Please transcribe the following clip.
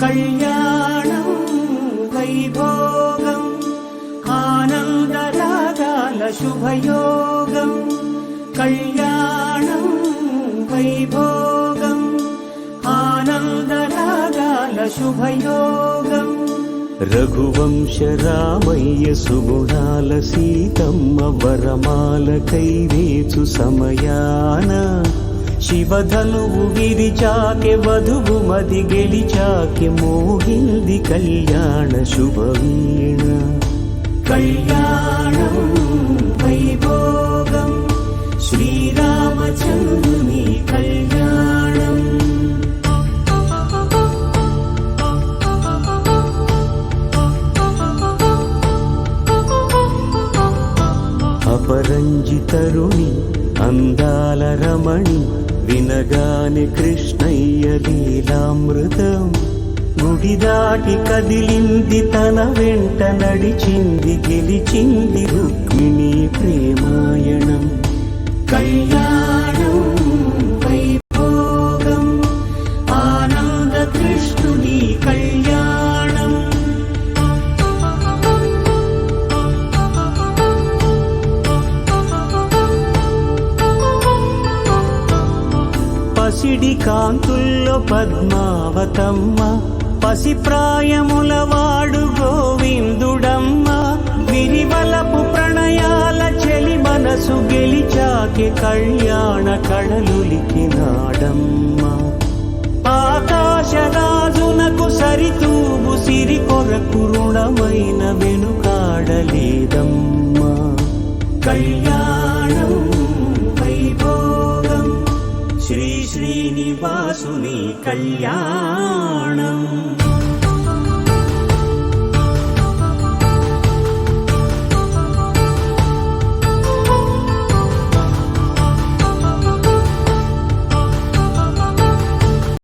కళ్యాణం వైభోగం ఆనందరాగాల శుభయోగం కళ్యాణం వైభోగం ఆనందరాగాల శుభయోగం రఘువంశ రామయ్య సుగుణాల సీతమ్మ వరమాల కైవేచు సమయాన శివధనువు విరిచాకె వధువు మది గెలిచాకె మోగింది కళ్యాణ శుభవీణ కళ్యాణం వైభోగం శ్రీరామచంద్రుని కళ్యాణం అపరంజితరుణి అందాల రమణి వినగానే కృష్ణయ్య లీలామృతం గుడి దాటి కదిలింది తన వెంట నడిచింది గెలిచింది రుక్మిణి ప్రేమాయణం కళ్యాణం వైభోగం ఆనంద కృష్ణుని కళ్యాణం పసిడి కాంతుల్లో పద్మావతమ్మ పసిప్రాయముల వాడు గోవిందుడమ్మ విరివలపు ప్రణయాల చెలి మనసు గెలిచాకె కళ్యాణ కళలులికినాడమ్మ ఆకాశరాజునకు సరితూగు సిరి కొరకు రుణమైన వెనుకాడలేదమ్మా కళ్యాణం వైభోగం శ్రీ శ్రీనివాసుని కళ్యాణం